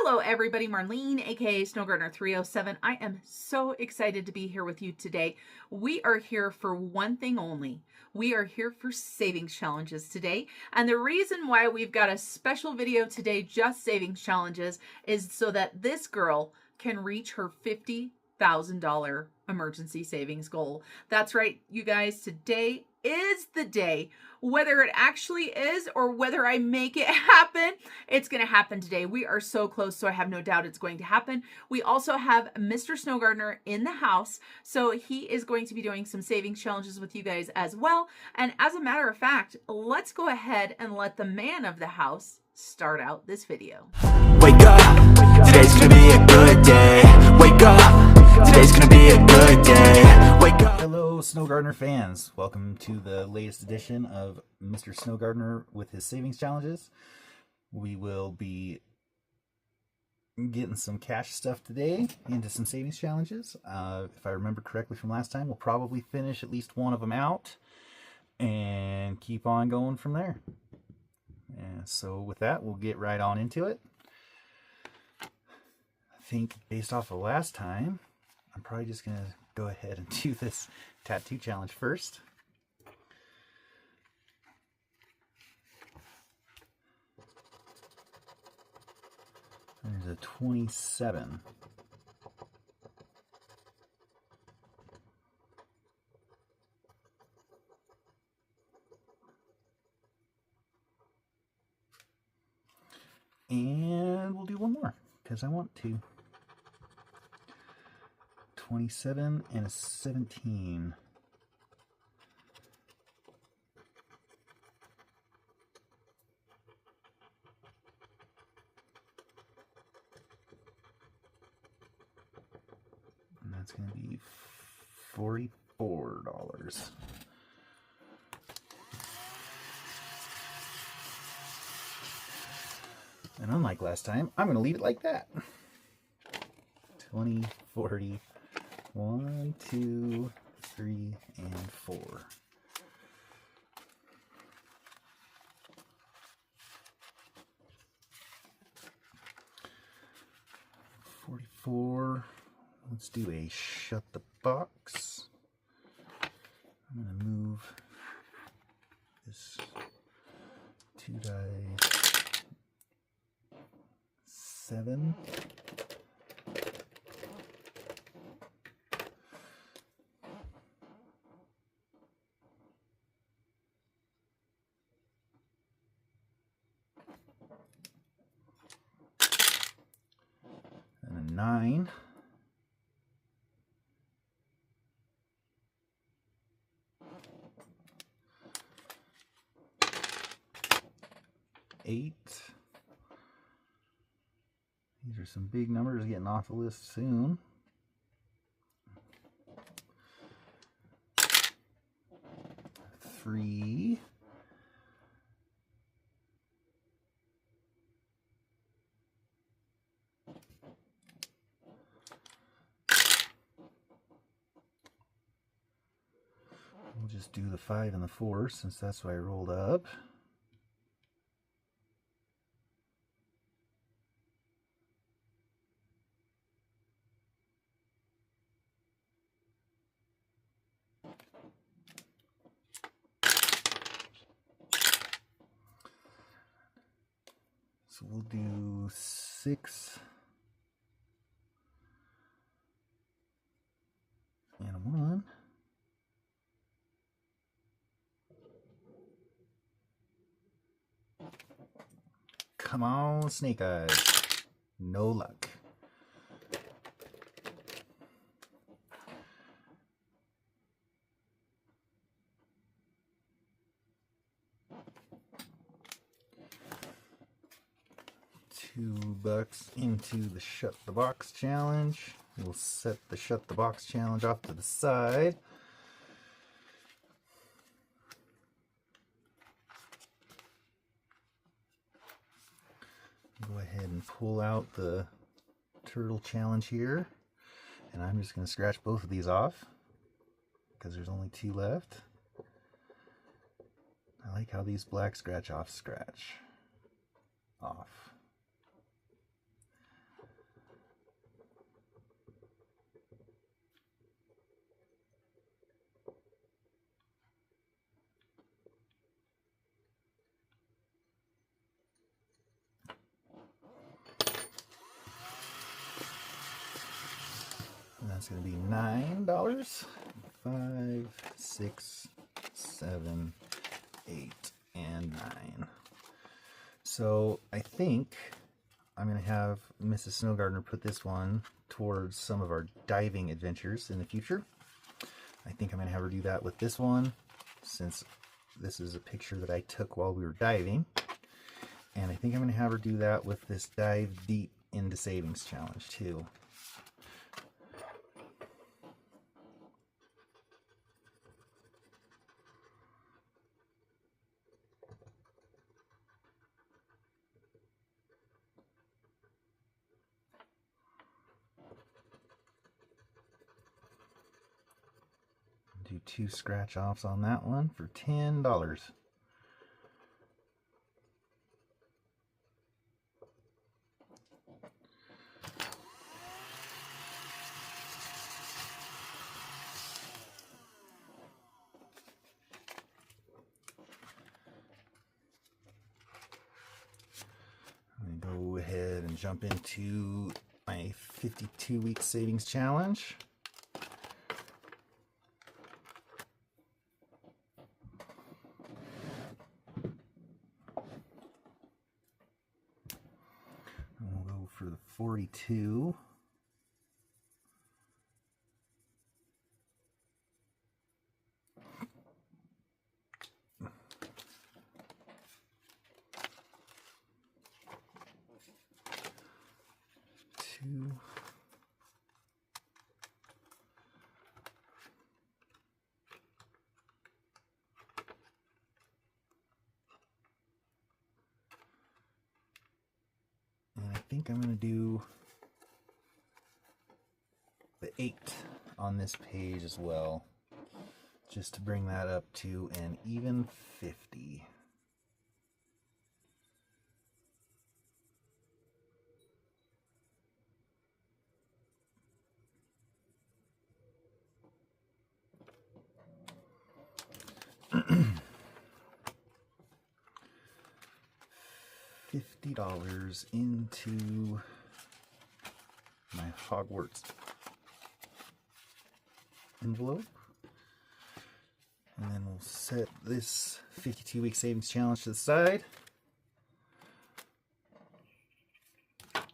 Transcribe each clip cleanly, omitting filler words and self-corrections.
Hello everybody, Marlene, aka SnowGardener307. I am so excited to be here with you today. We are here for one thing only. We are here for savings challenges today. And the reason why we've got a special video today, just savings challenges, is so that this girl can reach her $50,000 emergency savings goal. That's right, you guys, today is the day. Whether it actually is or whether I make it happen, it's going to happen today. We are so close, so I have no doubt it's going to happen. We also have Mr. Snow Gardener in the house, so he is going to be doing some savings challenges with you guys as well. And as a matter of fact, let's go ahead and let the man of the house start out this video. Wake up, today's gonna be a good day. Wake up, today's gonna be a good day. Wake up. Hello Snow Gardener fans, welcome to the latest edition of Mr. Snow Gardener with his savings challenges. We will be getting some cash stuff today into some savings challenges. If I remember correctly from last time, we'll probably finish at least one of them out and keep on going from there. And so with that, we'll get right on into it. I think based off of last time, I'm probably just going to go ahead and do this tattoo challenge first. There's a 27. And we'll do one more because I want to. 27 and a 17. And that's going to be $44. And unlike last time, I'm going to leave it like that. 20, 40, 1, 2, 3, and 4. $44. Let's do a shut the box. I'm going to move this 2 dice. 7. And a 9. Eight. These are some big numbers getting off the list soon. 3. We'll just do the 5 and the 4 since that's what I rolled up. So we'll do 6 and a 1. Come on, Snake Eyes. No luck. $2 into the Shut the Box challenge. We'll set the Shut the Box challenge off to the side. Go ahead and pull out the turtle challenge here, and I'm just going to scratch both of these off because there's only 2 left. I like how these black scratch off. That's going to be $9. 5, 6, 7, 8, and 9. So I think I'm going to have Mrs. Snow Gardener put this one towards some of our diving adventures in the future. I think I'm going to have her do that with this one, since this is a picture that I took while we were diving. And I think I'm going to have her do that with this Dive Deep into Savings challenge too. Do 2 scratch offs on that one for $10. I'm going to go ahead and jump into my 52-week savings challenge. For the 42. Two. I think I'm going to do the 8 on this page as well, just to bring that up to an even 50. $50 into my Hogwarts envelope, and then we'll set this 52-week savings challenge to the side, and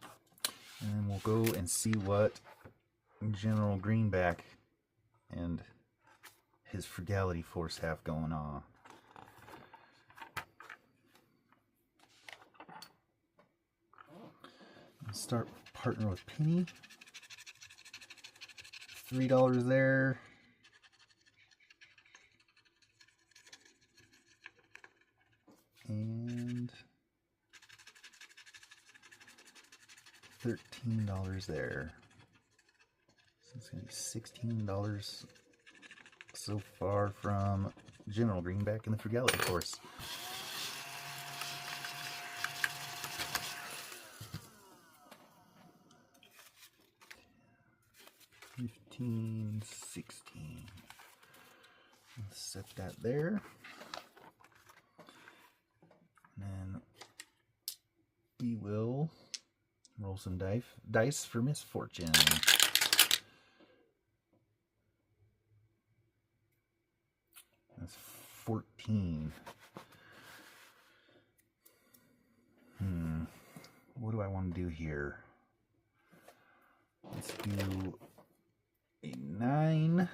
then we'll go and see what General Greenback and his frugality force have going on. Start partner with Penny. $3 there. And $13 there. So it's going to be $16 so far from General Greenback and the frugality force. $15, $16. Let's set that there. And then we will roll some dice for misfortune. That's 14. What do I want to do here? Let's do a 9.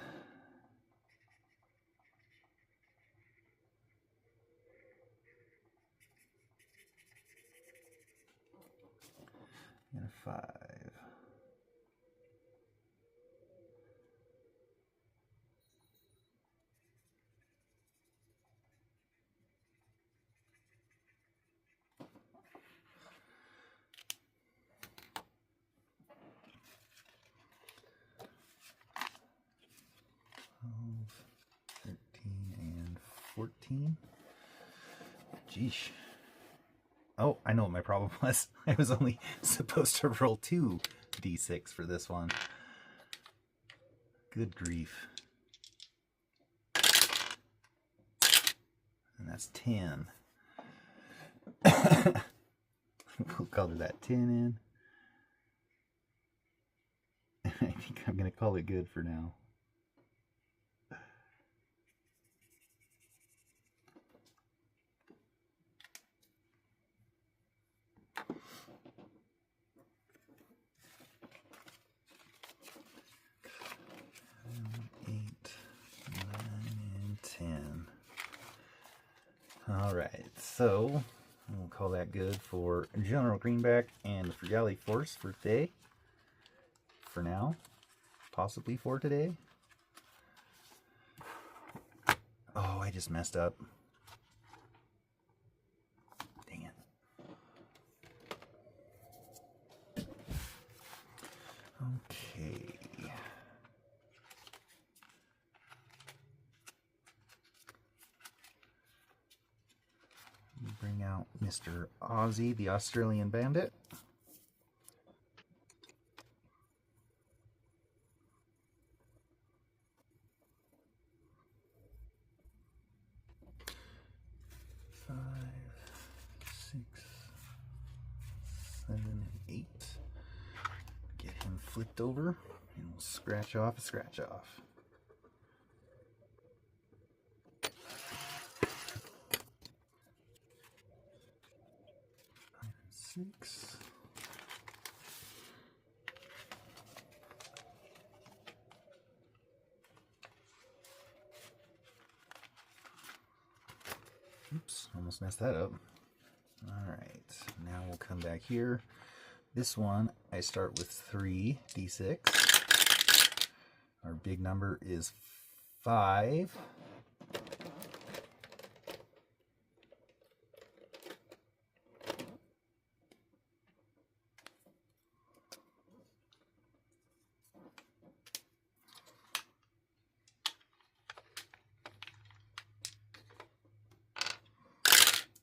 And a 5. And 14. Jeesh. Oh, I know what my problem was. I was only supposed to roll 2 d6 for this one. Good grief. And that's 10. We'll color that 10 in. I think I'm going to call it good for now. Alright, so we'll call that good for General Greenback and the Frugality Force for today. For now. Possibly for today. Oh, I just messed up. Dang it. Okay. Bring out Mr. Ozzy, the Australian Bandit. Five, 6, 7, and 8. Get him flipped over, and we'll scratch off a scratch off. 6. Oops, almost messed that up. Alright, now we'll come back here. This one, I start with 3 d6. Our big number is 5.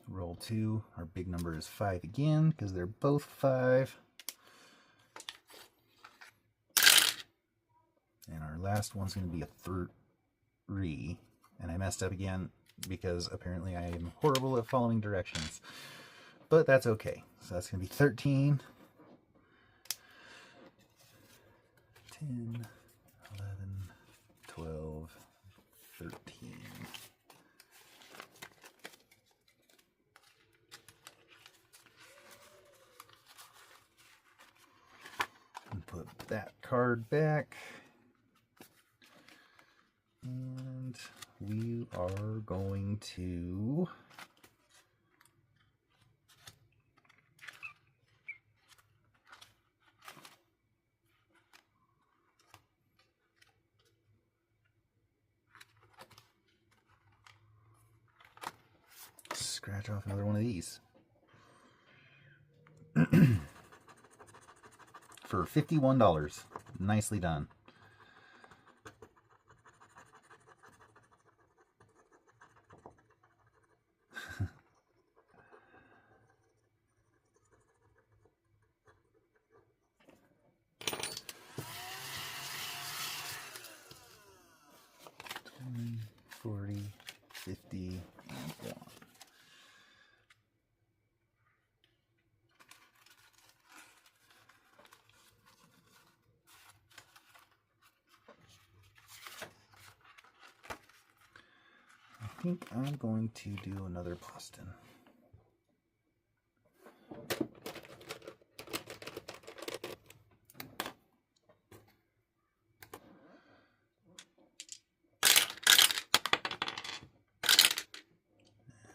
Roll 2. Our big number is 5 again because they're both 5. And our last one's going to be a 3. And I messed up again because apparently I am horrible at following directions. But that's okay. So that's going to be 13, 10, 11, 12, 13. Put that card back, and we are going to scratch off another one of these. For $51. Nicely done. $20, $40, $50, and 1. I think I'm going to do another Boston.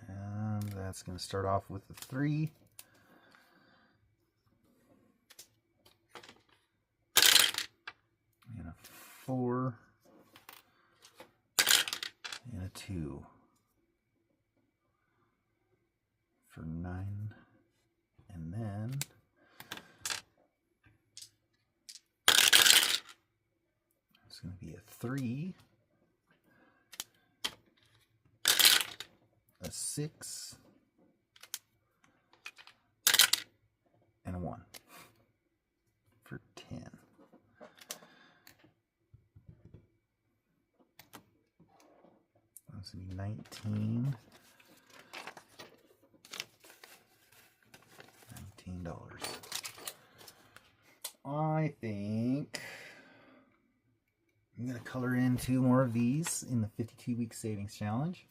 And that's going to start off with a 3. And a 4. And a 2. For 9, and then it's going to be a 3, a 6, and a 1 for 10. That's going to be 19. $19. I think I'm going to color in 2 more of these in the 52-week savings challenge.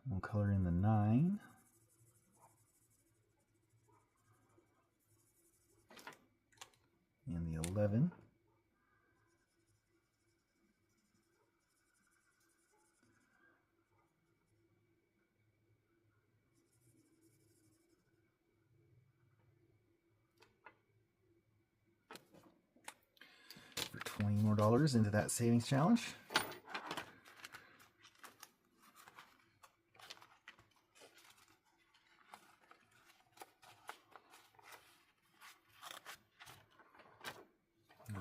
We'll color in the 9. And the 11. For $20 more into that savings challenge.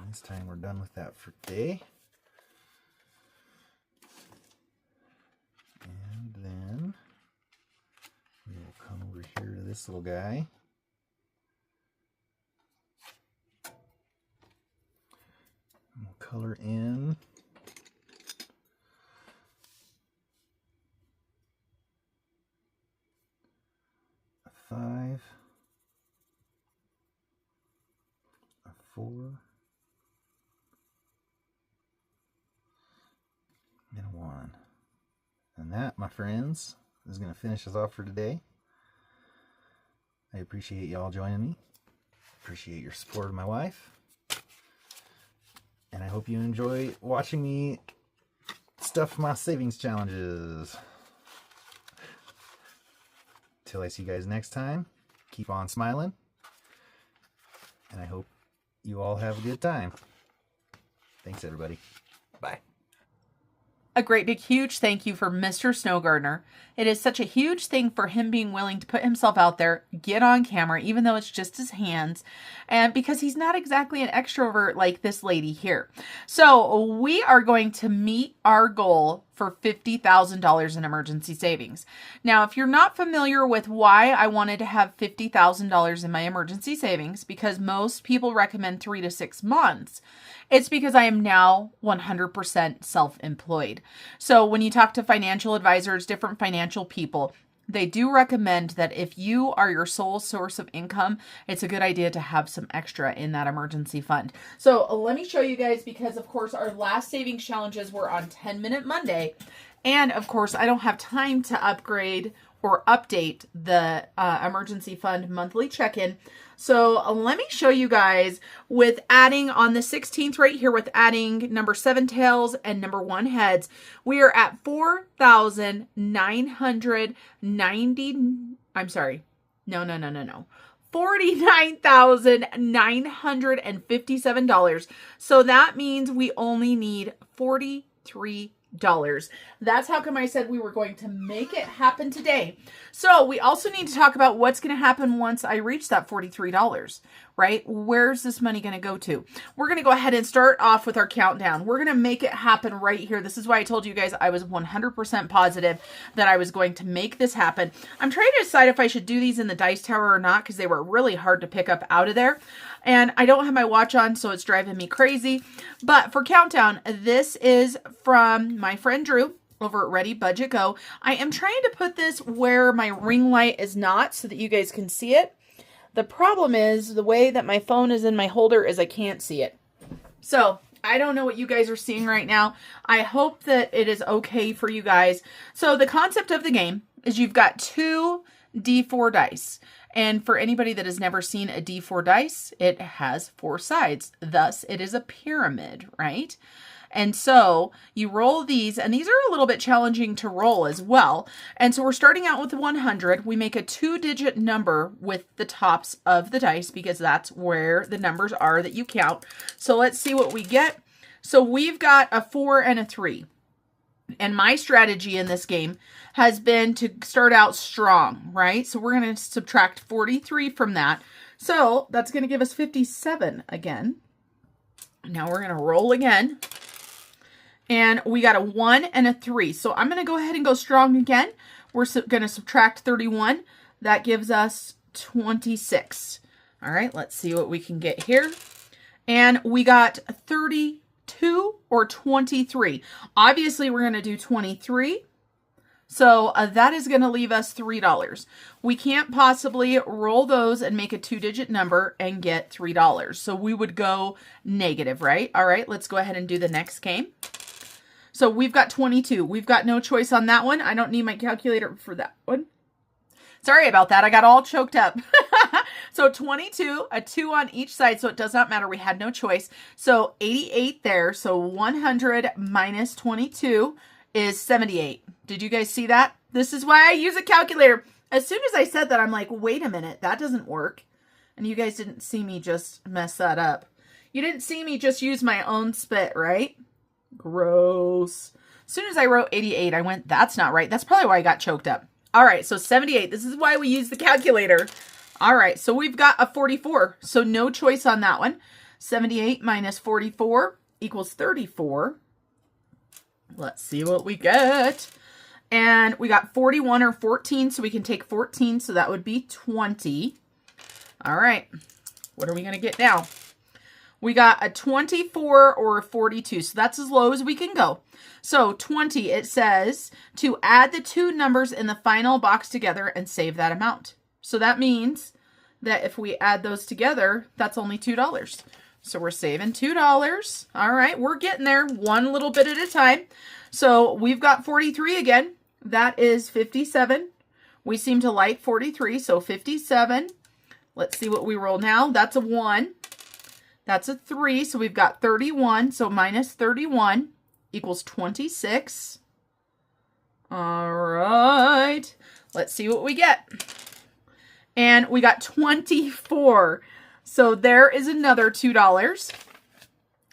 This time we're done with that for today. And then we will come over here to this little guy. And we'll color in a 5, a 4, and a 1. And that, my friends, is going to finish us off for today. I appreciate y'all joining me. Appreciate your support of my wife. And I hope you enjoy watching me stuff my savings challenges. Till I see you guys next time, keep on smiling. And I hope you all have a good time. Thanks, everybody. Bye. A great big huge thank you for Mr. Snow Gardener. It is such a huge thing for him being willing to put himself out there, get on camera, even though it's just his hands, and because he's not exactly an extrovert like this lady here. So we are going to meet our goal for $50,000 in emergency savings. Now, if you're not familiar with why I wanted to have $50,000 in my emergency savings, because most people recommend 3 to 6 months, it's because I am now 100% self-employed. So when you talk to financial advisors, different financial people, they do recommend that if you are your sole source of income, it's a good idea to have some extra in that emergency fund. So let me show you guys, because of course our last savings challenges were on 10-Minute Monday. And of course I don't have time to upgrade or update the emergency fund monthly check-in. So let me show you guys with adding on the 16th right here, with adding number 7 tails and number 1 heads, we are at $49,957. So that means we only need $43. That's how come I said we were going to make it happen today. So we also need to talk about what's going to happen once I reach that $43, right? Where's this money going to go to? We're going to go ahead and start off with our countdown. We're going to make it happen right here. This is why I told you guys I was 100% positive that I was going to make this happen. I'm trying to decide if I should do these in the dice tower or not, because they were really hard to pick up out of there. And I don't have my watch on, so it's driving me crazy. But for countdown, this is from my friend Drew over at Ready Budget Go. I am trying to put this where my ring light is not so that you guys can see it. The problem is the way that my phone is in my holder is I can't see it. So I don't know what you guys are seeing right now. I hope that it is okay for you guys. So the concept of the game is you've got 2 D4 dice. And for anybody that has never seen a D4 dice, it has 4 sides. Thus, it is a pyramid, right? And so you roll these, and these are a little bit challenging to roll as well. And so we're starting out with 100. We make a 2-digit number with the tops of the dice, because that's where the numbers are that you count. So let's see what we get. So we've got a 4 and a 3. And my strategy in this game has been to start out strong, right? So we're going to subtract 43 from that. So that's going to give us 57 again. Now we're going to roll again. And we got a 1 and a 3. So I'm going to go ahead and go strong again. We're going to subtract 31. That gives us 26. All right, let's see what we can get here. And we got 32 or 23. Obviously, we're going to do 23. So that is going to leave us $3. We can't possibly roll those and make a 2-digit number and get $3. So we would go negative, right? All right, let's go ahead and do the next game. So we've got 22. We've got no choice on that one. I don't need my calculator for that one. Sorry about that. I got all choked up. So 22, a 2 on each side, so it does not matter. We had no choice. So 88 there. So 100 minus 22 is 78. Did you guys see that? This is why I use a calculator. As soon as I said that, I'm like, wait a minute, that doesn't work. And you guys didn't see me just mess that up. You didn't see me just use my own spit, right? Gross. As soon as I wrote 88, I went, that's not right. That's probably why I got choked up. All right, so 78. This is why we use the calculator. All right, so we've got a 44. So no choice on that one. 78 minus 44 equals 34. Let's see what we get. And we got 41 or 14, so we can take 14, so that would be 20. All right, what are we going to get now? We got a 24 or a 42, so that's as low as we can go. So 20, it says to add the two numbers in the final box together and save that amount. So that means that if we add those together, that's only $2. So we're saving $2. All right, we're getting there one little bit at a time. So we've got 43 again. That is 57. We seem to like 43, so 57. Let's see what we roll now. That's a 1. That's a 3, so we've got 31. So minus 31 equals 26. All right, let's see what we get. And we got 24. So there is another $2.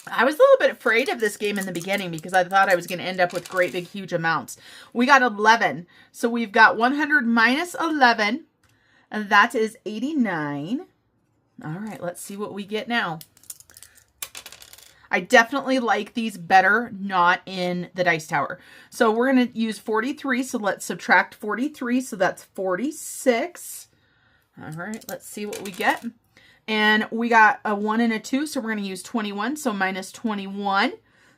I was a little bit afraid of this game in the beginning because I thought I was going to end up with great big huge amounts. We got 11. So we've got 100 minus 11, and that is 89. All right, let's see what we get now. I definitely like these better not in the dice tower. So we're going to use 43. So let's subtract 43. So that's 46. All right, let's see what we get. And we got a 1 and a 2, so we're going to use 21. So minus 21.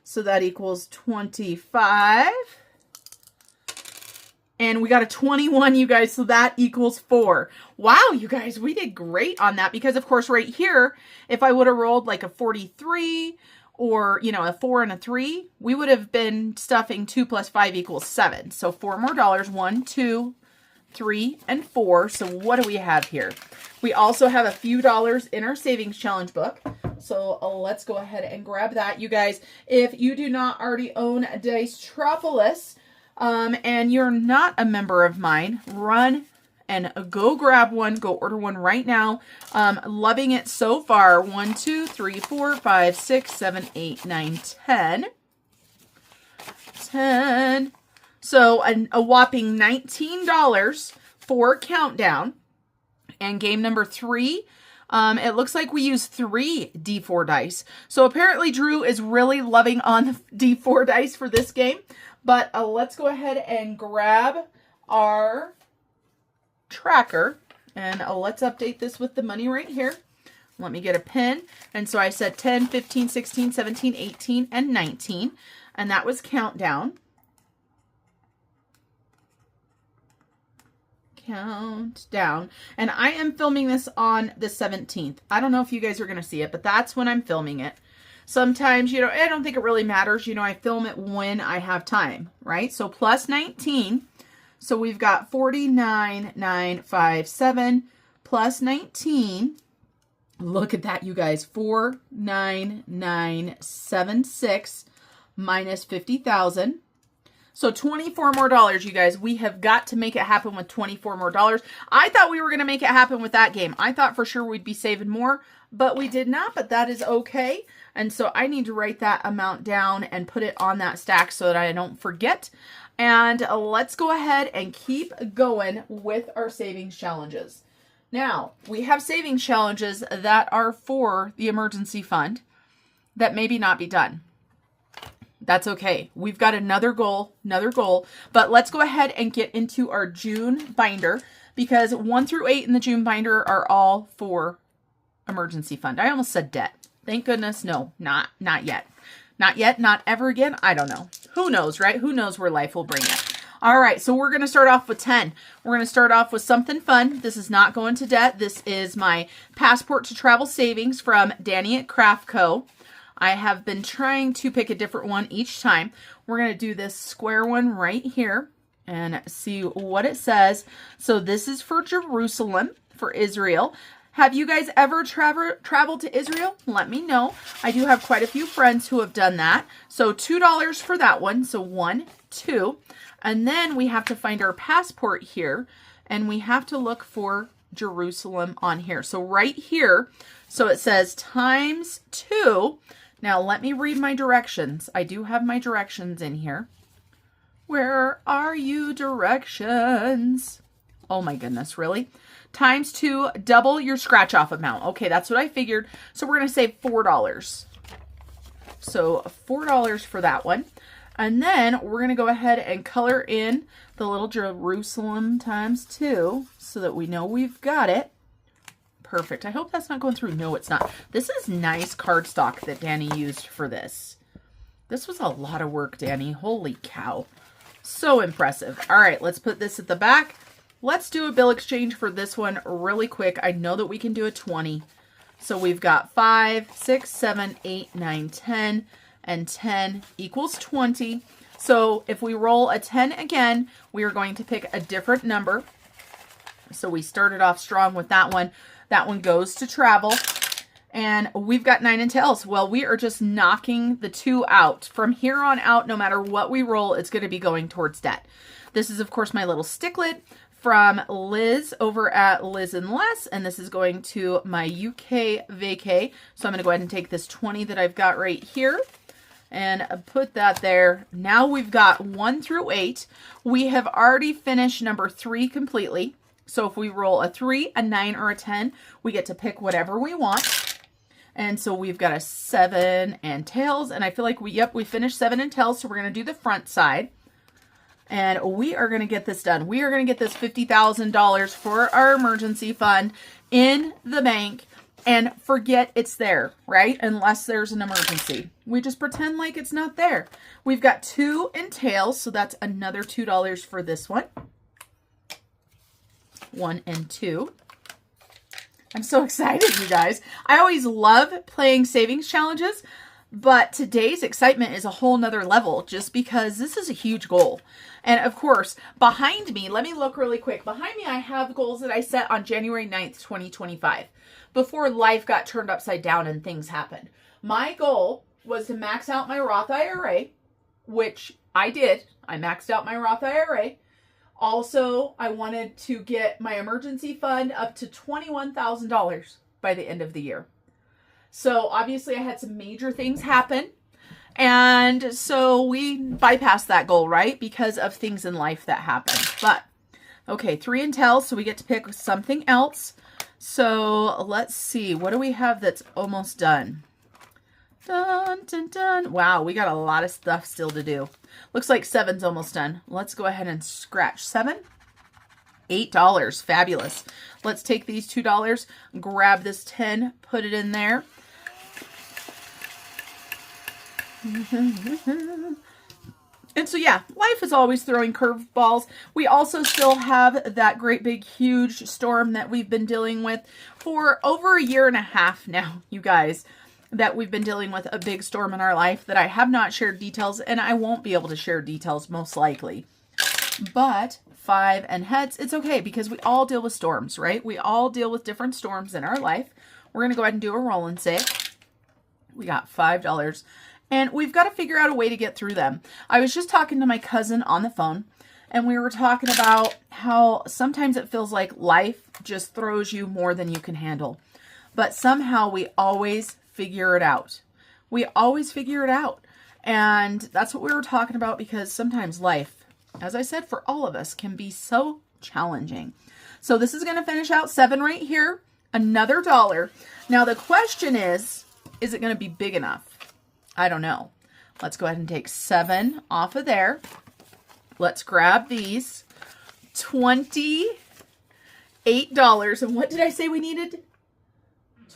So that equals 25. And we got a 21, you guys, so that equals 4. Wow, you guys, we did great on that because, of course, right here, if I would have rolled like a 43 or, you know, a 4 and a 3, we would have been stuffing 2 plus 5 equals 7. So 4 more dollars, 1, 2, 3, and 4. So what do we have here? We also have a few dollars in our savings challenge book. So let's go ahead and grab that. You guys, if you do not already own Dicetroplis, and you're not a member of mine, run and go grab one. Go order one right now. Loving it so far. 1, 2, 3, 4, 5, 6, 7, 8, 9, 10. 10. So a whopping $19 for Countdown. And game number 3, it looks like we use 3 D4 dice. So apparently Drew is really loving on the D4 dice for this game. But let's go ahead and grab our tracker. And let's update this with the money right here. Let me get a pen. And so I said 10, 15, 16, 17, 18, and 19. And that was Countdown. Countdown. And I am filming this on the 17th. I don't know if you guys are going to see it, but that's when I'm filming it. Sometimes, you know, I don't think it really matters. You know, I film it when I have time, right? So plus 19. So we've got 49,957 plus 19. Look at that, you guys. 49976 minus 50,000. So 24 more dollars, you guys. We have got to make it happen with 24 more dollars. I thought we were going to make it happen with that game. I thought for sure we'd be saving more, but we did not, but that is okay. And so I need to write that amount down and put it on that stack so that I don't forget. And let's go ahead and keep going with our savings challenges. Now, we have savings challenges that are for the emergency fund that maybe not be done. That's okay. We've got another goal, but let's go ahead and get into our June binder because 1 through 8 in the June binder are all for emergency fund. I almost said debt. Thank goodness. No, not yet. Not yet. Not ever again. I don't know. Who knows, right? Who knows where life will bring it. All right, so we're going to start off with 10. We're going to start off with something fun. This is not going to debt. This is my Passport to Travel Savings from Danny at Craft Co. I have been trying to pick a different one each time. We're going to do this square one right here and see what it says. So this is for Jerusalem, for Israel. Have you guys ever traveled to Israel? Let me know. I do have quite a few friends who have done that. So $2 for that one. So 1, 2. And then we have to find our passport here, and we have to look for Jerusalem on here. So right here, so it says times 2. Now let me read my directions. I do have my directions in here. Where are you, directions? Oh my goodness, really? Times 2, double your scratch off amount. Okay, that's what I figured. So we're going to save $4. So $4 for that one. And then we're going to go ahead and color in the little Jerusalem times 2 so that we know we've got it. Perfect. I hope that's not going through. No, it's not. This is nice cardstock that Danny used for this. This was a lot of work, Danny. Holy cow. So impressive. All right, let's put this at the back. Let's do a bill exchange for this one really quick. I know that we can do a 20. So we've got 5, 6, 7, 8, 9, 10. And 10 equals 20. So if we roll a 10 again, we are going to pick a different number. So we started off strong with that one. That one goes to travel. And we've got 9 and tails. Well, we are just knocking the 2 out. From here on out, no matter what we roll, it's going to be going towards debt. This is, of course, my little sticklet from Liz over at Liz and Les. And this is going to my UK vacay. So I'm going to go ahead and take this 20 that I've got right here and put that there. Now we've got 1 through 8. We have already finished number 3 completely. So if we roll a 3, a 9, or a 10, we get to pick whatever we want. And so we've got a 7 and tails. And I feel like we finished 7 and tails. So we're going to do the front side. And we are going to get this done. We are going to get this $50,000 for our emergency fund in the bank. And forget it's there, right? Unless there's an emergency. We just pretend like it's not there. We've got 2 in tails, so that's another $2 for this one. 1 and 2. I'm so excited, you guys. I always love playing savings challenges, but today's excitement is a whole nother level just because this is a huge goal. And of course, behind me, let me look really quick. Behind me, I have goals that I set on January 9th, 2025. Before life got turned upside down and things happened. My goal was to max out my Roth IRA, which I did. I maxed out my Roth IRA. Also, I wanted to get my emergency fund up to $21,000 by the end of the year. So obviously I had some major things happen. And so we bypassed that goal, right? Because of things in life that happen. But, okay, 3 and tails, so we get to pick something else. So let's see, what do we have that's almost done? Dun, dun, dun. Wow, we got a lot of stuff still to do. Looks like 7's almost done. Let's go ahead and scratch 7. $8, fabulous. Let's take these $2, grab this 10, put it in there. And so, yeah, life is always throwing curveballs. We also still have that great big huge storm that we've been dealing with for over a year and a half now, you guys, that we've been dealing with a big storm in our life that I have not shared details, and I won't be able to share details most likely. But 5 and heads, it's okay because we all deal with storms, right? We all deal with different storms in our life. We're going to go ahead and do a roll and save. We got $5. And we've got to figure out a way to get through them. I was just talking to my cousin on the phone, and we were talking about how sometimes it feels like life just throws you more than you can handle. But somehow we always figure it out. We always figure it out. And that's what we were talking about because sometimes life, as I said, for all of us can be so challenging. So this is going to finish out 7 right here. Another $1. Now the question is it going to be big enough? I don't know. Let's go ahead and take 7 off of there. Let's grab these. $28. And what did I say we needed?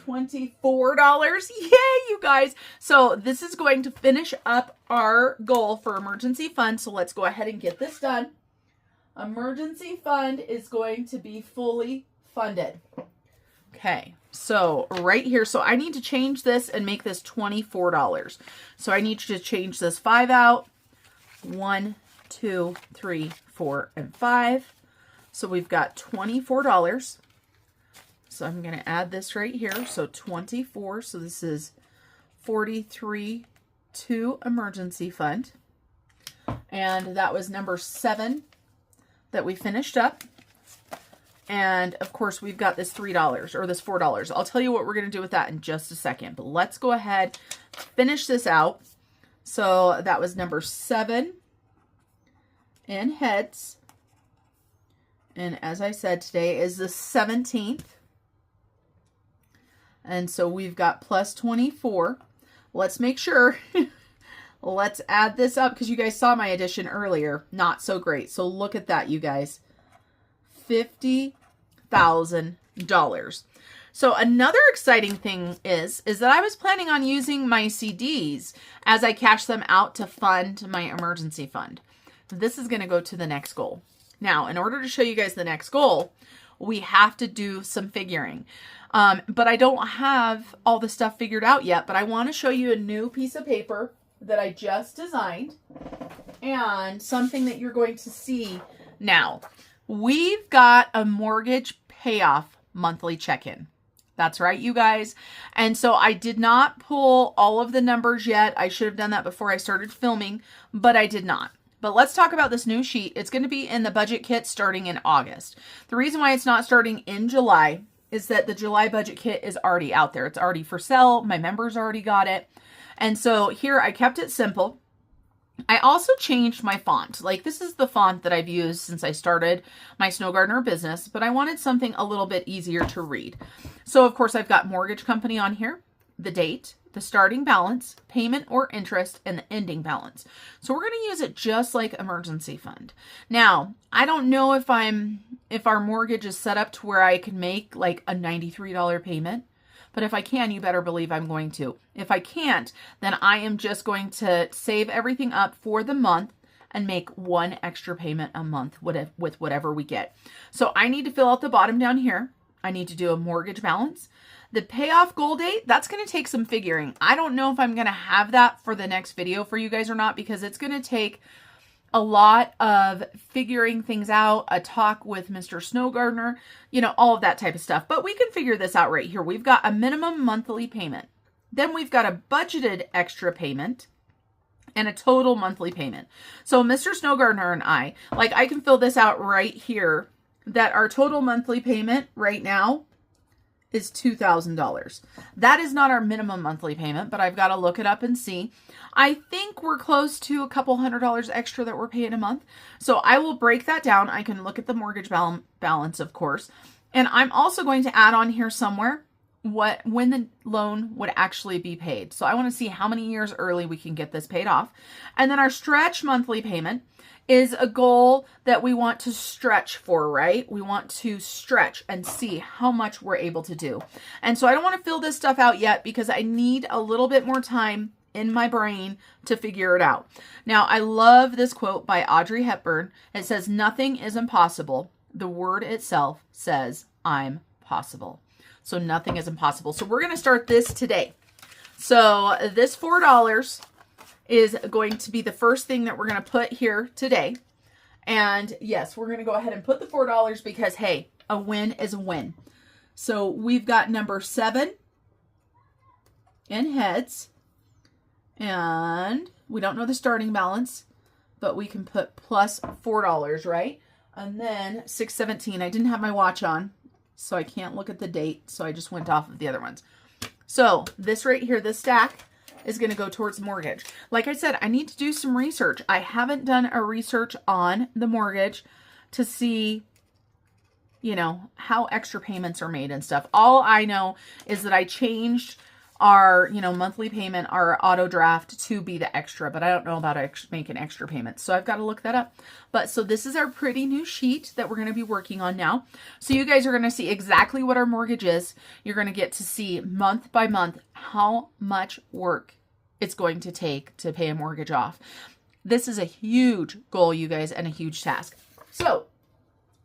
$24. Yay, you guys. So this is going to finish up our goal for emergency fund. So let's go ahead and get this done. Emergency fund is going to be fully funded. Okay, so right here, so I need to change this and make this $24. So I need to change this 5 out. 1, 2, 3, 4, and 5. So we've got $24. So I'm going to add this right here. So 24. So this is 43 to emergency fund. And that was number 7 that we finished up. And of course, we've got this $3 or this $4. I'll tell you what we're going to do with that in just a second. But let's go ahead, finish this out. So that was number 7 in heads. And as I said, today is the 17th. And so we've got plus 24. Let's make sure. Let's add this up because you guys saw my addition earlier. Not so great. So look at that, you guys. $50,000. So another exciting thing is that I was planning on using my CDs as I cash them out to fund my emergency fund. This is going to go to the next goal. Now, in order to show you guys the next goal, we have to do some figuring. But I don't have all the stuff figured out yet, but I want to show you a new piece of paper that I just designed and something that you're going to see now. We've got a mortgage payoff monthly check-in. That's right, you guys. And so I did not pull all of the numbers yet. I should have done that before I started filming, but I did not. But let's talk about this new sheet. It's going to be in the budget kit starting in August. The reason why it's not starting in July is that the July budget kit is already out there. It's already for sale. My members already got it. And so here I kept it simple. I also changed my font. Like, this is the font that I've used since I started my Snow Gardener business, but I wanted something a little bit easier to read. So of course I've got mortgage company on here, the date, the starting balance, payment or interest, and the ending balance. So we're going to use it just like emergency fund. Now, I don't know if our mortgage is set up to where I can make like a $93 payment. But if I can, you better believe I'm going to. If I can't, then I am just going to save everything up for the month and make one extra payment a month with whatever we get. So I need to fill out the bottom down here. I need to do a mortgage balance. The payoff goal date, that's going to take some figuring. I don't know if I'm going to have that for the next video for you guys or not, because it's going to take a lot of figuring things out, a talk with Mr. Snow Gardener, you know, all of that type of stuff. But we can figure this out right here. We've got a minimum monthly payment. Then we've got a budgeted extra payment and a total monthly payment. So Mr. Snow Gardener and I can fill this out right here, that our total monthly payment right now is $2,000. That is not our minimum monthly payment, but I've got to look it up and see. I think we're close to a couple $100 extra that we're paying a month. So I will break that down. I can look at the mortgage balance, of course. And I'm also going to add on here somewhere when the loan would actually be paid. So I want to see how many years early we can get this paid off. And then our stretch monthly payment is a goal that we want to stretch for, right? We want to stretch and see how much we're able to do. And so I don't want to fill this stuff out yet because I need a little bit more time in my brain to figure it out. Now, I love this quote by Audrey Hepburn. It says, "Nothing is impossible. The word itself says, I'm possible." So nothing is impossible. So we're going to start this today. So this $4 is going to be the first thing that we're going to put here today. And yes, we're going to go ahead and put the $4 because, hey, a win is a win. So we've got number 7 in heads. And we don't know the starting balance, but we can put plus $4, right? And then 617. I didn't have my watch on, so I can't look at the date. So I just went off of the other ones. So this right here, this stack is going to go towards mortgage. Like I said, I need to do some research. I haven't done a research on the mortgage to see, you know, how extra payments are made and stuff. All I know is that I changed our, you know, monthly payment, our auto draft to be the extra, but I don't know about making extra payments. So I've got to look that up. But so this is our pretty new sheet that we're going to be working on now. So you guys are going to see exactly what our mortgage is. You're going to get to see month by month how much work it's going to take to pay a mortgage off. This is a huge goal, you guys, and a huge task. So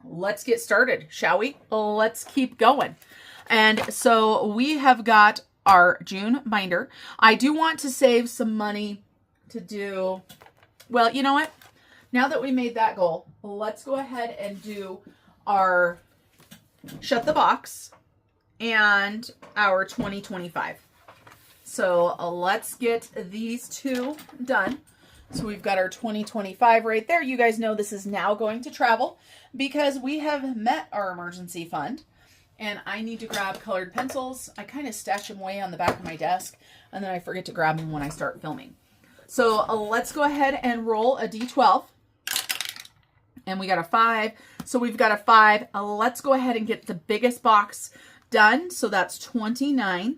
let's get started, shall we? Let's keep going. And so we have got our June binder. I do want to save some money to do, well, you know what? Now that we made that goal, let's go ahead and do our Shut the Box and our 2025. So let's get these two done. So we've got our 2025 right there. You guys know this is now going to travel because we have met our emergency fund. And I need to grab colored pencils. I kind of stash them away on the back of my desk, and then I forget to grab them when I start filming. So let's go ahead and roll a D12. And we got a 5. So we've got a 5. Let's go ahead and get the biggest box done. So that's 29.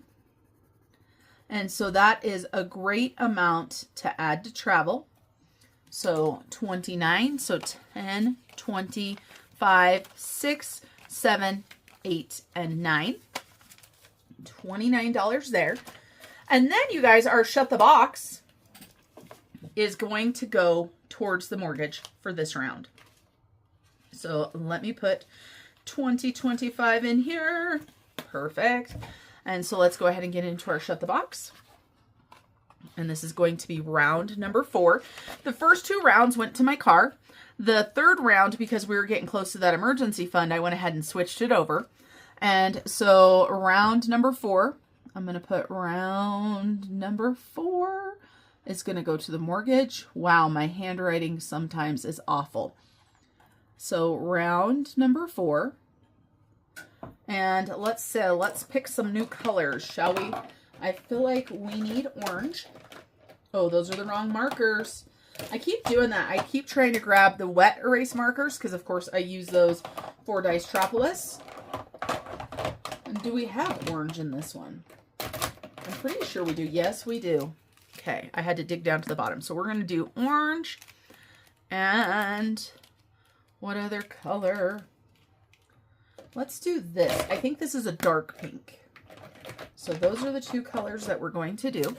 And so that is a great amount to add to travel. So 29. So 10, 20, 5, 6, 7, 8, and 9. $29 there. And then you guys, our Shut the Box is going to go towards the mortgage for this round. So let me put 2025 in here. Perfect. And so let's go ahead and get into our Shut the Box. And this is going to be round number 4. The first 2 rounds went to my car. The third round, because we were getting close to that emergency fund, I went ahead and switched it over. And so round number 4, I'm going to put round number 4 is going to go to the mortgage. Wow, my handwriting sometimes is awful. So round number 4. And let's pick some new colors, shall we? I feel like we need orange. Oh, those are the wrong markers. I keep doing that. I keep trying to grab the wet erase markers because, of course, I use those for Dicetroplis. And do we have orange in this one? I'm pretty sure we do. Yes, we do. Okay, I had to dig down to the bottom. So we're going to do orange. And what other color? Let's do this. I think this is a dark pink. So those are the 2 colors that we're going to do.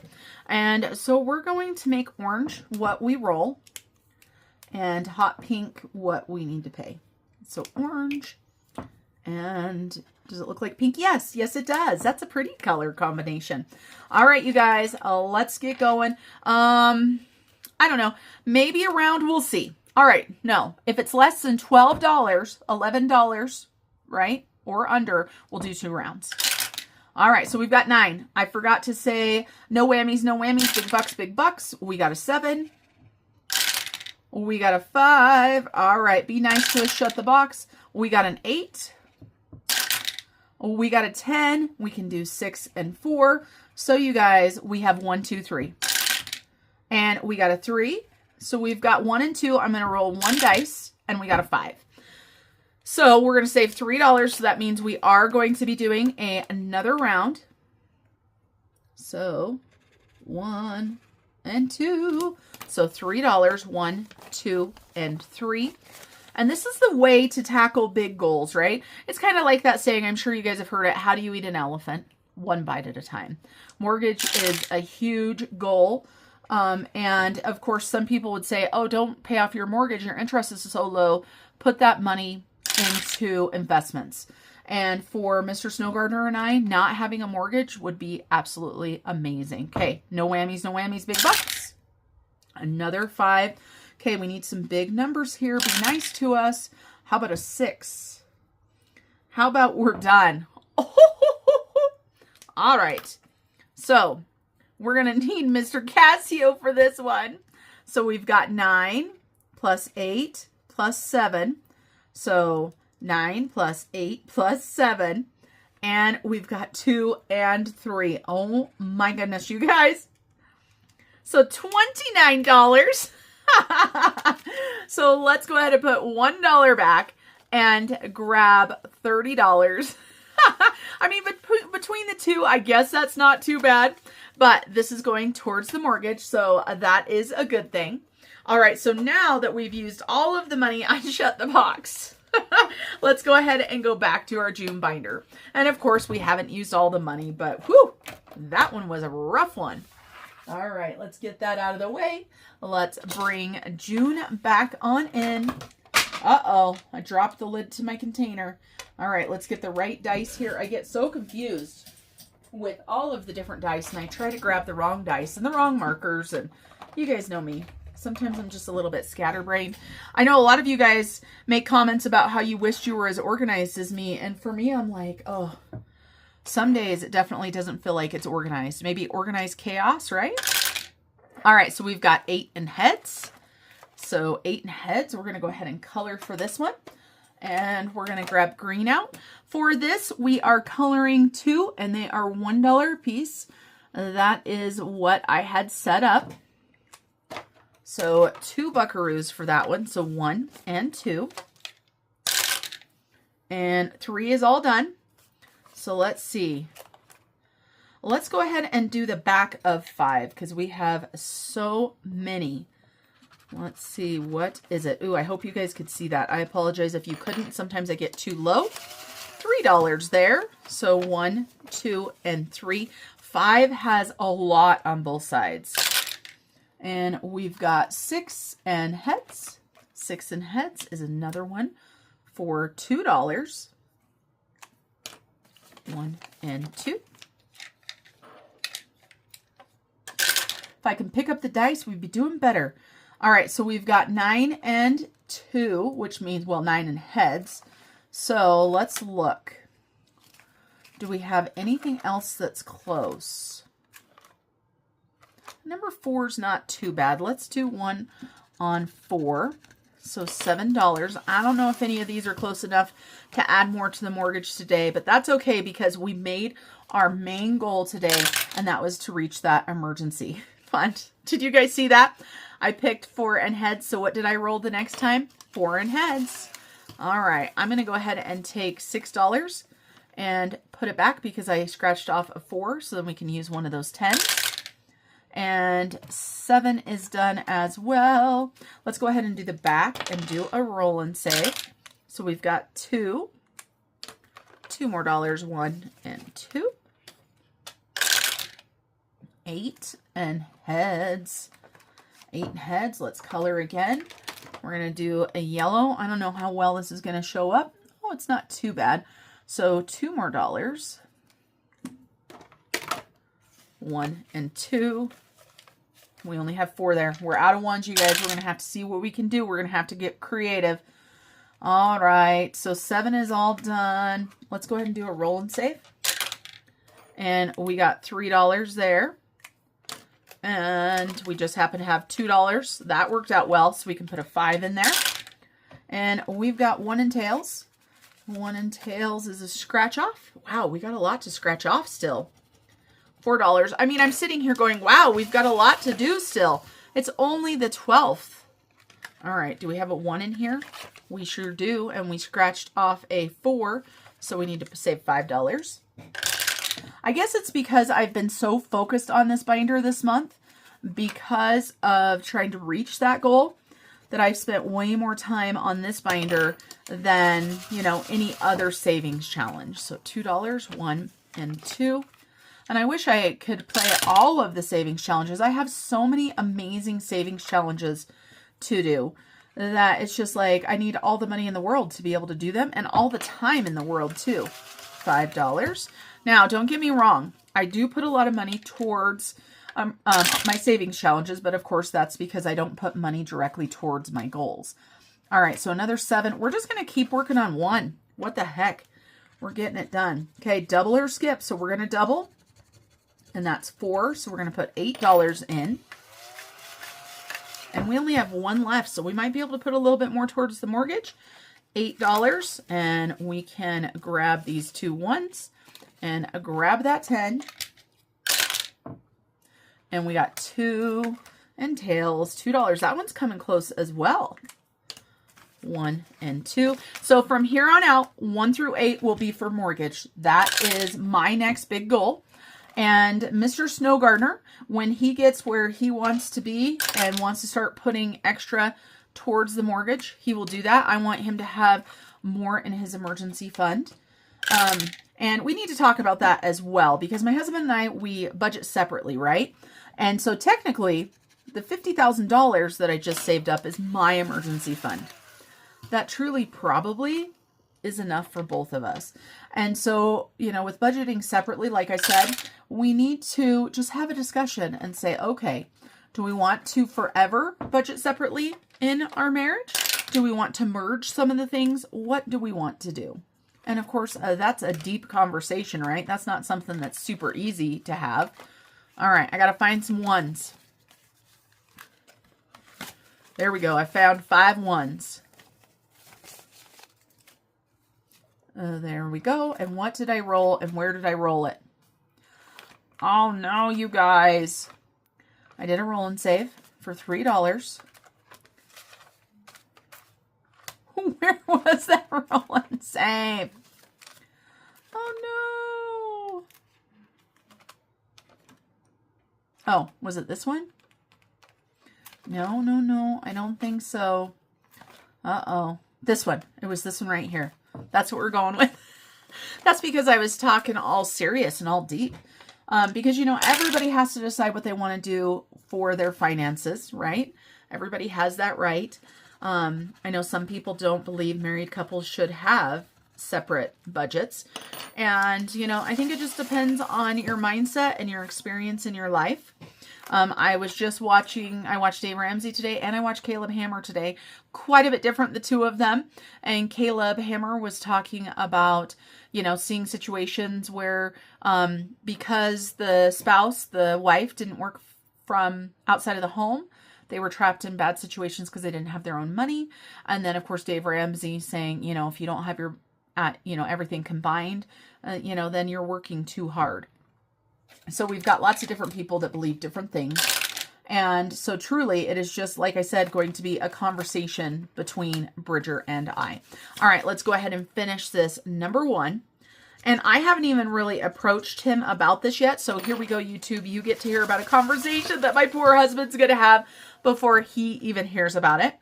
And so we're going to make orange what we roll and hot pink what we need to pay. So orange, and does it look like pink? Yes, yes it does. That's a pretty color combination. All right, you guys, let's get going. I don't know, maybe a round, we'll see. All right, no, if it's less than $12, $11, right, or under, we'll do 2 rounds. All right, so we've got 9. I forgot to say no whammies, no whammies, big bucks, big bucks. We got a 7. We got a 5. All right, be nice to us, Shut the Box. We got an 8. We got a 10. We can do 6 and 4. So you guys, we have 1, 2, 3. And we got a 3. So we've got 1 and 2. I'm going to roll 1 dice, and we got a 5. So we're going to save $3. So that means we are going to be doing another round. So 1 and 2. So $3. 1, 2, and 3. And this is the way to tackle big goals, right? It's kind of like that saying, I'm sure you guys have heard it. How do you eat an elephant? 1 bite at a time. Mortgage is a huge goal. And of course, some people would say, oh, don't pay off your mortgage. Your interest is so low. Put that money into investments. And for Mr. Snow Gardener and I, not having a mortgage would be absolutely amazing. Okay, no whammies, big bucks. Another 5. Okay, we need some big numbers here. Be nice to us. How about a 6? How about we're done? All right. So we're going to need Mr. Casio for this one. So we've got 9 plus 8 plus 7. So 9 plus 8 plus 7. And we've got 2 and 3. Oh my goodness, you guys. So $29. So let's go ahead and put $1 back and grab $30. I mean, between the 2, I guess that's not too bad. But this is going towards the mortgage, so that is a good thing. All right, so now that we've used all of the money, I Shut the Box. Let's go ahead and go back to our June binder. And of course, we haven't used all the money, but whew, that one was a rough one. All right, let's get that out of the way. Let's bring June back on in. Uh-oh, I dropped the lid to my container. All right, let's get the right dice here. I get so confused with all of the different dice, and I try to grab the wrong dice and the wrong markers, and you guys know me. Sometimes I'm just a little bit scatterbrained. I know a lot of you guys make comments about how you wished you were as organized as me, and for me, I'm like, oh, some days it definitely doesn't feel like it's organized. Maybe organized chaos, right? All right, so we've got 8 in heads. So 8 in heads, we're gonna go ahead and color for this one. And we're gonna grab green out. For this, we are coloring 2, and they are $1 a piece. That is what I had set up. So 2 buckaroos for that one. So 1 and 2. And 3 is all done. So let's see. Let's go ahead and do the back of 5 because we have so many. Let's see, what is it? Ooh, I hope you guys could see that. I apologize if you couldn't. Sometimes I get too low. $3 there. So 1, 2, and 3. 5 has a lot on both sides. And we've got 6 and heads. 6 and heads is another one for $2. 1 and 2. If I can pick up the dice, we'd be doing better. All right, so we've got 9 and 2, which means, well, 9 and heads. So let's look. Do we have anything else that's close? Number 4 is not too bad. Let's do one on 4. So $7. I don't know if any of these are close enough to add more to the mortgage today, but that's okay because we made our main goal today, and that was to reach that emergency fund. Did you guys see that? I picked 4 and heads, so what did I roll the next time? 4 and heads. All right, I'm going to go ahead and take $6 and put it back because I scratched off a 4, so then we can use one of those 10s. And 7 is done as well. Let's go ahead and do the back and do a roll and save. So we've got 2 more dollars, 1 and 2. 8 and heads. 8 and heads. Let's color again. We're going to do a yellow. I don't know how well this is going to show up. Oh, it's not too bad. So 2 more dollars. 1 and 2. We only have 4 there. We're out of ones, you guys. We're going to have to see what we can do. We're going to have to get creative. All right. So 7 is all done. Let's go ahead and do a roll and save. And we got $3 there. And we just happen to have $2. That worked out well, so we can put a 5 in there. And we've got 1 in tails. 1 in tails is a scratch off. Wow, we got a lot to scratch off still. $4. I mean, I'm sitting here going, wow, we've got a lot to do still. It's only the 12th. All right, do we have a 1 in here? We sure do, and we scratched off a 4, so we need to save $5. I guess it's because I've been so focused on this binder this month because of trying to reach that goal that I've spent way more time on this binder than, you know, any other savings challenge. So $2, 1 and 2. And I wish I could play all of the savings challenges. I have so many amazing savings challenges to do that it's just like I need all the money in the world to be able to do them and all the time in the world too. $5. Now, don't get me wrong. I do put a lot of money towards my savings challenges, but of course that's because I don't put money directly towards my goals. All right, so another 7. We're just going to keep working on 1. What the heck? We're getting it done. Okay, double or skip. So we're going to double. And that's 4, so we're going to put $8 in. And we only have 1 left, so we might be able to put a little bit more towards the mortgage. $8, and we can grab these 2 1s and grab that 10. And we got 2 and tails, $2. That one's coming close as well. 1 and 2. So from here on out, 1 through 8 will be for mortgage. That is my next big goal. And Mr. Snow Gardener, when he gets where he wants to be and wants to start putting extra towards the mortgage, he will do that. I want him to have more in his emergency fund. And we need to talk about that as well because my husband and I, we budget separately, right? And so technically, the $50,000 that I just saved up is my emergency fund. that truly probably is enough for both of us. And so, you know, with budgeting separately, like I said, we need to just have a discussion and say, okay, do we want to forever budget separately in our marriage? Do we want to merge some of the things? What do we want to do? And of course, that's a deep conversation, right? That's not something that's super easy to have. All right, I got to find some ones. There we go. I found 5 ones. There we go. And what did I roll and where did I roll it? Oh no, you guys. I did a roll and save for $3. Where was that roll and save? Oh no. Oh, was it this one? No, I don't think so. Uh-oh. This one. It was this one right here. That's what we're going with. That's because I was talking all serious and all deep. Because, you know, everybody has to decide what they want to do for their finances, right? Everybody has that right. I know some people don't believe married couples should have separate budgets. And, you know, I think it just depends on your mindset and your experience in your life. I watched Dave Ramsey today and I watched Caleb Hammer today. Quite a bit different, the two of them. And Caleb Hammer was talking about, you know, seeing situations where because the spouse, the wife, didn't work from outside of the home, they were trapped in bad situations because they didn't have their own money. And then, of course, Dave Ramsey saying, you know, if you don't have your, you know, everything combined, you know, then you're working too hard. So we've got lots of different people that believe different things. And so truly, it is just, like I said, going to be a conversation between Bridger and I. All right, let's go ahead and finish this number 1. And I haven't even really approached him about this yet. So here we go, YouTube. You get to hear about a conversation that my poor husband's going to have before he even hears about it.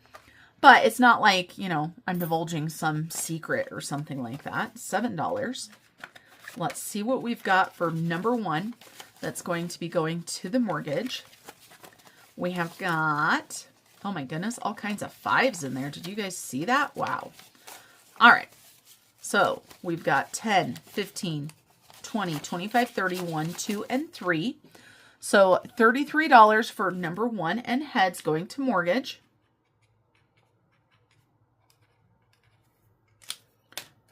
But it's not like, you know, I'm divulging some secret or something like that. $7. Let's see what we've got for number 1 that's going to be going to the mortgage. We have got, oh my goodness, all kinds of 5s in there. Did you guys see that? Wow. All right. So we've got 10, 15, 20, 25, 30, 1, 2, and 3. So $33 for number 1 and heads going to mortgage.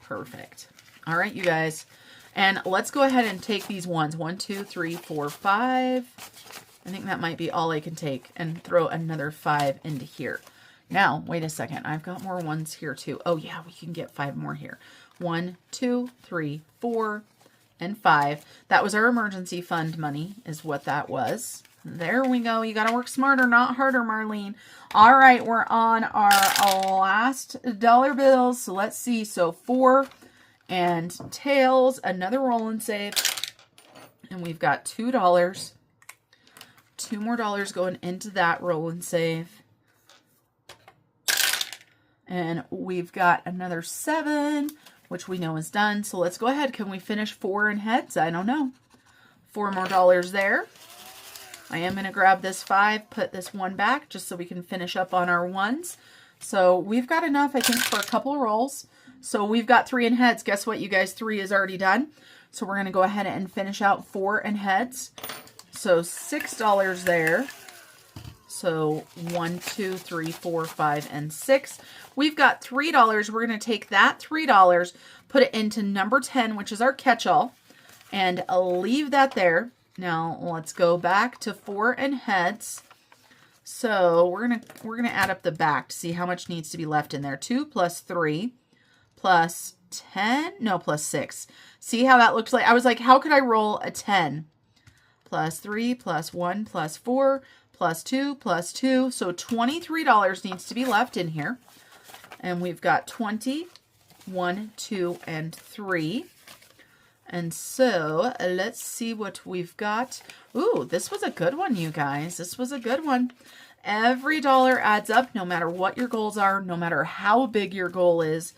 Perfect. All right, you guys. And let's go ahead and take these ones. 1, 2, 3, 4, 5. I think that might be all I can take and throw another 5 into here. Now, wait a second. I've got more ones here too. Oh yeah, we can get 5 more here. 1, 2, 3, 4, and 5. That was our emergency fund money is what that was. There we go. You got to work smarter, not harder, Marlene. All right, we're on our last dollar bills. So let's see. So 4 and tails, another roll and save. And we've got $2. 2 more dollars going into that roll and save. And we've got another 7, which we know is done. So let's go ahead. Can we finish 4 in heads? I don't know. 4 more dollars there. I am going to grab this 5, put this 1 back just so we can finish up on our 1s. So we've got enough, I think, for a couple of rolls. So we've got 3 in heads. Guess what, you guys? 3 is already done. So we're going to go ahead and finish out 4 in heads. So $6 there. So 1, 2, 3, 4, 5, and 6. We've got $3. We're going to take that $3, put it into number 10, which is our catch-all, and leave that there. Now let's go back to 4 and heads. So we're gonna add up the back to see how much needs to be left in there. 2 plus 3 plus 10. No, plus 6. See how that looks like? I was like, how could I roll a 10? Plus 3 plus 1 plus 4 plus 2 plus 2. So $23 needs to be left in here. And we've got 20, 1, 2, and 3. And so let's see what we've got. Ooh, this was a good one, you guys. This was a good one. Every dollar adds up, no matter what your goals are, no matter how big your goal is.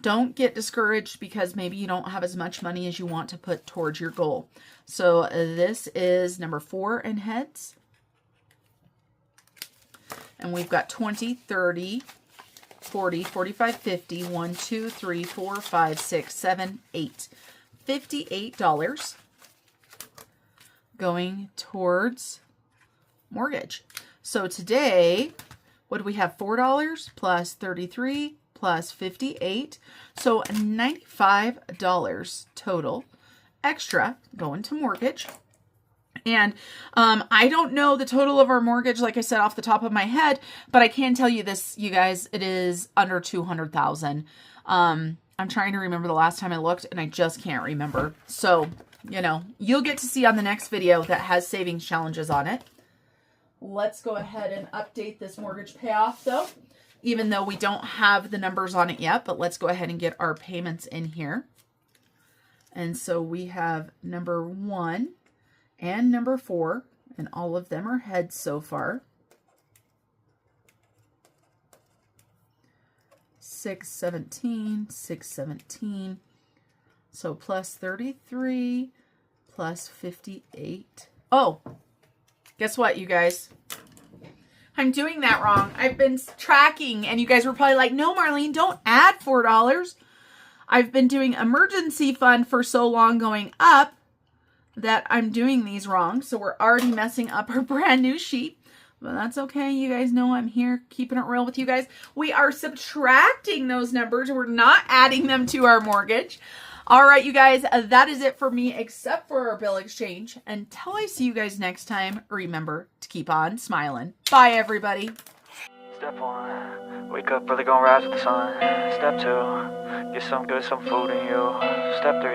Don't get discouraged because maybe you don't have as much money as you want to put towards your goal. So this is number 4 in heads. And we've got 20, 30, 40, 45, 50, 1, 2, 3, 4, 5, 6, 7, 8. $58 going towards mortgage. So today, what do we have? $4 plus 33 plus 58. So $95 total extra going to mortgage. And I don't know the total of our mortgage, like I said, off the top of my head, but I can tell you this, you guys, it is under 200,000. I'm trying to remember the last time I looked and I just can't remember. So, you know, you'll get to see on the next video that has savings challenges on it. Let's go ahead and update this mortgage payoff though, even though we don't have the numbers on it yet, but let's go ahead and get our payments in here. And so we have number 1 and number 4, and all of them are heads so far. 617, 617. So plus 33 plus 58. Oh, guess what, you guys? I'm doing that wrong. I've been tracking, and you guys were probably like, no, Marlene, don't add $4. I've been doing emergency fund for so long going up that I'm doing these wrong. So we're already messing up our brand new sheet. But that's okay. You guys know I'm here keeping it real with you guys. We are subtracting those numbers. We're not adding them to our mortgage. All right, you guys, that is it for me except for our bill exchange. Until I see you guys next time, remember to keep on smiling. Bye, everybody. Step 1, wake up early, gonna rise with the sun. Step 2, get some good, some food in you. Step 3,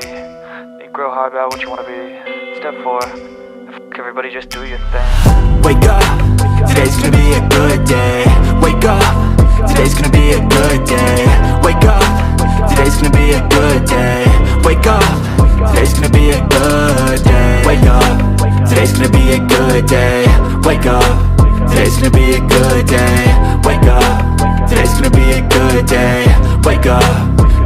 think real hard about what you wanna be. Step 4, fuck everybody, just do your thing. Wake up, today's gonna be a good day. Wake up, today's gonna be a good day. Wake up, today's gonna be a good day. Wake up, today's gonna be a good day. Wake up, today's gonna be a good day. Wake up, today's gonna be a good day. Wake up, today's gonna be a good day. Wake up,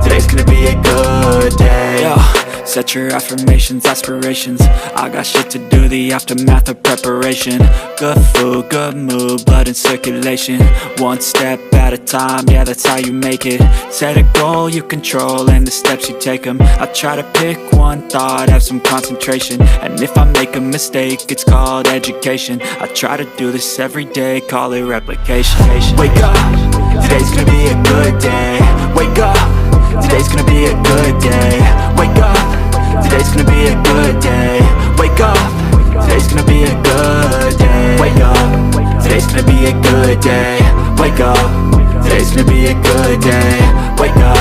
today's gonna be a good day. Yo, set your affirmations, aspirations. I got shit to do, the aftermath of preparation. Good food, good mood, blood in circulation. One step at a time, yeah, that's how you make it. Set a goal you control and the steps you take them. I try to pick one thought, have some concentration. And if I make a mistake, it's called education. I try to do this every day, call it replication. Wake up, today's gonna be a good day. Wake up, today's gonna be a good day. Wake up, today's gonna be a good day. Wake up, today's gonna be a good day. Wake up, today's gonna be a good day. Wake up, today's gonna be a good day. Wake up,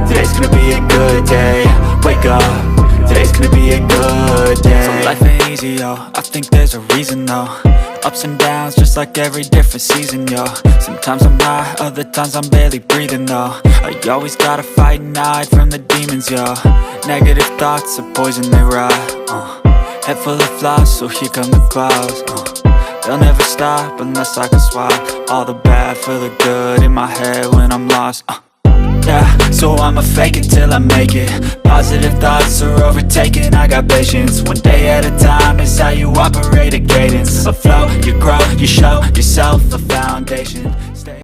today's gonna be a good day. Wake up, today's gonna be a good day. So life ain't easy, yo, I think there's a reason though. Ups and downs, just like every different season, yo. Sometimes I'm high, other times I'm barely breathing, though. I always gotta fight and hide from the demons, yo. Negative thoughts are poison, they rot. Head full of flies, so here come the clouds. They'll never stop unless I can swap all the bad for the good in my head when I'm lost. Yeah, so I'ma fake it till I make it. Positive thoughts are overtaken, I got patience. One day at a time is how you operate a cadence. A flow, you grow, you show yourself a foundation.